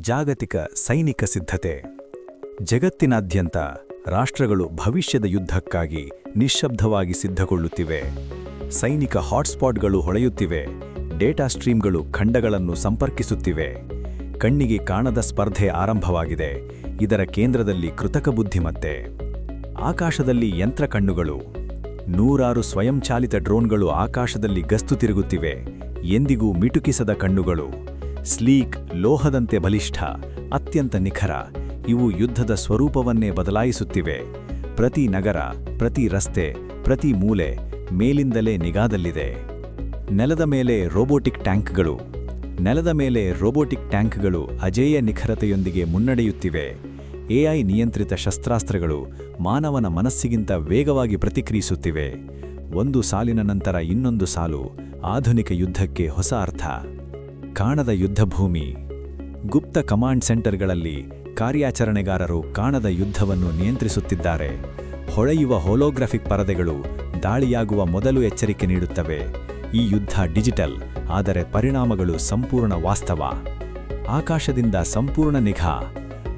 ಜಾಗತಿಕ ಸೈನಿಕ ಸಿದ್ಧತೆ. ಜಗತ್ತಿನಾದ್ಯಂತ ರಾಷ್ಟ್ರಗಳು ಭವಿಷ್ಯದ ಯುದ್ಧಕ್ಕಾಗಿ ನಿಶ್ಶಬ್ದವಾಗಿ ಸಿದ್ಧಗೊಳ್ಳುತ್ತಿವೆ. ಸೈನಿಕ ಹಾಟ್ಸ್ಪಾಟ್ಗಳು ಹೊಳೆಯುತ್ತಿವೆ, ಡೇಟಾ ಸ್ಟ್ರೀಮ್ಗಳು ಖಂಡಗಳನ್ನು ಸಂಪರ್ಕಿಸುತ್ತಿವೆ. ಕಣ್ಣಿಗೆ ಕಾಣದ ಸ್ಪರ್ಧೆ ಆರಂಭವಾಗಿದೆ. ಇದರ ಕೇಂದ್ರದಲ್ಲಿ ಕೃತಕ ಬುದ್ಧಿಮತ್ತೆ. ಆಕಾಶದಲ್ಲಿ ಯಂತ್ರ ಕಣ್ಣುಗಳು. ನೂರಾರು ಸ್ವಯಂಚಾಲಿತ ಡ್ರೋನ್ಗಳು ಆಕಾಶದಲ್ಲಿ ಗಸ್ತು ತಿರುಗುತ್ತಿವೆ. ಎಂದಿಗೂ ಮಿಟುಕಿಸದ ಕಣ್ಣುಗಳು. ಸ್ಲೀಕ್, ಲೋಹದಂತೆ ಬಲಿಷ್ಠ, ಅತ್ಯಂತ ನಿಖರ. ಇವು ಯುದ್ಧದ ಸ್ವರೂಪವನ್ನೇ ಬದಲಾಯಿಸುತ್ತಿವೆ. ಪ್ರತಿ ನಗರ, ಪ್ರತಿ ರಸ್ತೆ, ಪ್ರತಿ ಮೂಲೆ ಮೇಲಿಂದಲೇ ನಿಗಾದಲ್ಲಿದೆ. ನೆಲದ ಮೇಲೆ ರೋಬೋಟಿಕ್ ಟ್ಯಾಂಕ್ಗಳು. ನೆಲದ ಮೇಲೆ ರೋಬೋಟಿಕ್ ಟ್ಯಾಂಕ್ಗಳು ಅಜೇಯ ನಿಖರತೆಯೊಂದಿಗೆ ಮುನ್ನಡೆಯುತ್ತಿವೆ. ಎಐ ನಿಯಂತ್ರಿತ ಶಸ್ತ್ರಾಸ್ತ್ರಗಳು ಮಾನವನ ಮನಸ್ಸಿಗಿಂತ ವೇಗವಾಗಿ ಪ್ರತಿಕ್ರಿಯಿಸುತ್ತಿವೆ. ಒಂದು ಸಾಲಿನ ನಂತರ ಇನ್ನೊಂದು ಸಾಲು. ಆಧುನಿಕ ಯುದ್ಧಕ್ಕೆ ಹೊಸ ಅರ್ಥ. ಕಾಣದ ಯುದ್ಧಭೂಮಿ. ಗುಪ್ತ ಕಮಾಂಡ್ ಸೆಂಟರ್ಗಳಲ್ಲಿ ಕಾರ್ಯಾಚರಣೆಗಾರರು ಕಾಣದ ಯುದ್ಧವನ್ನು ನಿಯಂತ್ರಿಸುತ್ತಿದ್ದಾರೆ. ಹೊಳೆಯುವ ಹೋಲೋಗ್ರಾಫಿಕ್ ಪರದೆಗಳು ದಾಳಿಯಾಗುವ ಮೊದಲು ಎಚ್ಚರಿಕೆ ನೀಡುತ್ತವೆ. ಈ ಯುದ್ಧ ಡಿಜಿಟಲ್, ಆದರೆ ಪರಿಣಾಮಗಳು ಸಂಪೂರ್ಣ ವಾಸ್ತವ. ಆಕಾಶದಿಂದ ಸಂಪೂರ್ಣ ನಿಗಾ.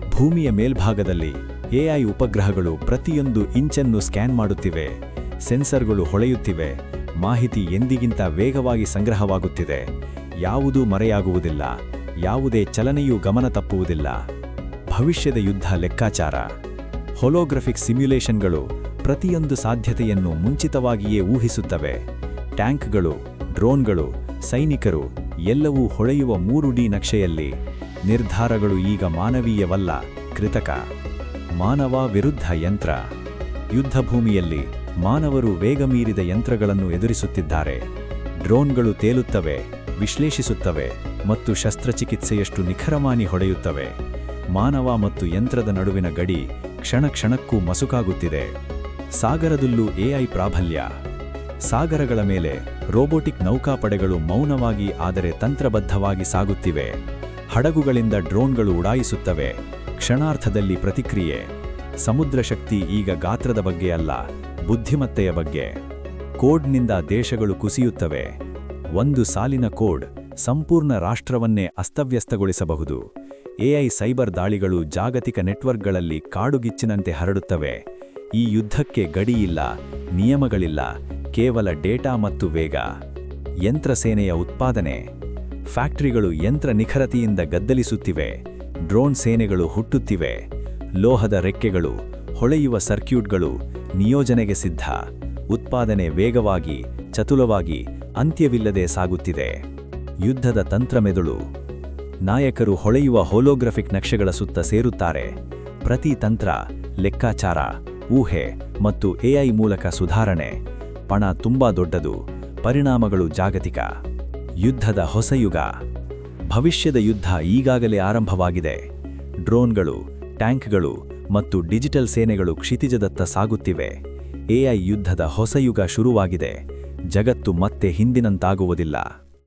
ಭೂಮಿಯ ಮೇಲ್ಭಾಗದಲ್ಲಿ ಎಐ ಉಪಗ್ರಹಗಳು ಪ್ರತಿಯೊಂದು ಇಂಚನ್ನು ಸ್ಕ್ಯಾನ್ ಮಾಡುತ್ತಿವೆ. ಸೆನ್ಸರ್ಗಳು ಹೊಳೆಯುತ್ತಿವೆ. ಮಾಹಿತಿ ಎಂದಿಗಿಂತ ವೇಗವಾಗಿ ಸಂಗ್ರಹವಾಗುತ್ತಿದೆ. ಯಾವುದೂ ಮರೆಯಾಗುವುದಿಲ್ಲ. ಯಾವುದೇ ಚಲನೆಯೂ ಗಮನ ತಪ್ಪುವುದಿಲ್ಲ. ಭವಿಷ್ಯದ ಯುದ್ಧ ಲೆಕ್ಕಾಚಾರ. ಹೊಲೋಗ್ರಫಿಕ್ ಸಿಮ್ಯುಲೇಷನ್ಗಳು ಪ್ರತಿಯೊಂದು ಸಾಧ್ಯತೆಯನ್ನು ಮುಂಚಿತವಾಗಿಯೇ ಊಹಿಸುತ್ತವೆ. ಟ್ಯಾಂಕ್ಗಳು, ಡ್ರೋನ್ಗಳು, ಸೈನಿಕರು ಎಲ್ಲವೂ ಹೊಳೆಯುವ 3D ನಕ್ಷೆಯಲ್ಲಿ. ನಿರ್ಧಾರಗಳು ಈಗ ಮಾನವೀಯವಲ್ಲ, ಕೃತಕ. ಮಾನವ ವಿರುದ್ಧ ಯಂತ್ರ. ಯುದ್ಧಭೂಮಿಯಲ್ಲಿ ಮಾನವರು ವೇಗ ಮೀರಿದ ಯಂತ್ರಗಳನ್ನು ಎದುರಿಸುತ್ತಿದ್ದಾರೆ. ಡ್ರೋನ್ಗಳು ತೇಲುತ್ತವೆ, ವಿಶ್ಲೇಷಿಸುತ್ತವೆ ಮತ್ತು ಶಸ್ತ್ರಚಿಕಿತ್ಸೆಯಷ್ಟು ನಿಖರಮಾನಿ ಹೊಡೆಯುತ್ತವೆ. ಮಾನವ ಮತ್ತು ಯಂತ್ರದ ನಡುವಿನ ಗಡಿ ಕ್ಷಣ ಕ್ಷಣಕ್ಕೂ ಮಸುಕಾಗುತ್ತಿದೆ. ಸಾಗರದಲ್ಲೂ ಎಐ ಪ್ರಾಬಲ್ಯ. ಸಾಗರಗಳ ಮೇಲೆ ರೋಬೋಟಿಕ್ ನೌಕಾಪಡೆಗಳು ಮೌನವಾಗಿ ಆದರೆ ತಂತ್ರಬದ್ಧವಾಗಿ ಸಾಗುತ್ತಿವೆ. ಹಡಗುಗಳಿಂದ ಡ್ರೋನ್ಗಳು ಉಡಾಯಿಸುತ್ತವೆ. ಕ್ಷಣಾರ್ಧದಲ್ಲಿ ಪ್ರತಿಕ್ರಿಯೆ. ಸಮುದ್ರ ಶಕ್ತಿ ಈಗ ಗಾತ್ರದ ಬಗ್ಗೆ ಅಲ್ಲ, ಬುದ್ಧಿಮತ್ತೆಯ ಬಗ್ಗೆ. ಕೋಡ್ನಿಂದ ದೇಶಗಳು ಕುಸಿಯುತ್ತವೆ. ಒಂದು ಸಾಲಿನ ಕೋಡ್ ಸಂಪೂರ್ಣ ರಾಷ್ಟ್ರವನ್ನೇ ಅಸ್ತವ್ಯಸ್ತಗೊಳಿಸಬಹುದು. ಎಐ ಸೈಬರ್ ದಾಳಿಗಳು ಜಾಗತಿಕ ನೆಟ್ವರ್ಕ್ಗಳಲ್ಲಿ ಕಾಡುಗಿಚ್ಚಿನಂತೆ ಹರಡುತ್ತವೆ. ಈ ಯುದ್ಧಕ್ಕೆ ಗಡಿಯಿಲ್ಲ, ನಿಯಮಗಳಿಲ್ಲ, ಕೇವಲ ಡೇಟಾ ಮತ್ತು ವೇಗ. ಯಂತ್ರ ಸೇನೆಯ ಉತ್ಪಾದನೆ. ಫ್ಯಾಕ್ಟರಿಗಳು ಯಂತ್ರ ನಿಖರತೆಯಿಂದ ಗದ್ದಲಿಸುತ್ತಿವೆ. ಡ್ರೋನ್ ಸೇನೆಗಳು ಹುಟ್ಟುತ್ತಿವೆ. ಲೋಹದ ರೆಕ್ಕೆಗಳು, ಹೊಳೆಯುವ ಸರ್ಕ್ಯೂಟ್ಗಳು ನಿಯೋಜನೆಗೆ ಸಿದ್ಧ. ಉತ್ಪಾದನೆ ವೇಗವಾಗಿ, ಚತುರವಾಗಿ, ಅಂತ್ಯವಿಲ್ಲದೆ ಸಾಗುತ್ತಿದೆ. ಯುದ್ಧದ ತಂತ್ರಮೆದುಳು. ನಾಯಕರು ಹೊಳೆಯುವ ಹೋಲೋಗ್ರಫಿಕ್ ನಕ್ಷೆಗಳ ಸುತ್ತ ಸೇರುತ್ತಾರೆ. ಪ್ರತಿ ತಂತ್ರ, ಲೆಕ್ಕಾಚಾರ, ಊಹೆ ಮತ್ತು ಎಐ ಮೂಲಕ ಸುಧಾರಣೆ. ಪಣ ತುಂಬಾ ದೊಡ್ಡದು, ಪರಿಣಾಮಗಳು ಜಾಗತಿಕ. ಯುದ್ಧದ ಹೊಸ ಯುಗ. ಭವಿಷ್ಯದ ಯುದ್ಧ ಈಗಾಗಲೇ ಆರಂಭವಾಗಿದೆ. ಡ್ರೋನ್ಗಳು, ಟ್ಯಾಂಕ್ಗಳು ಮತ್ತು ಡಿಜಿಟಲ್ ಸೇನೆಗಳು ಕ್ಷಿತಿಜದತ್ತ ಸಾಗುತ್ತಿವೆ. ಎಐ ಯುದ್ಧದ ಹೊಸ ಯುಗ ಶುರುವಾಗಿದೆ. ಜಗತ್ತು ಮತ್ತೆ ಹಿಂದಿನಂತಾಗುವುದಿಲ್ಲ.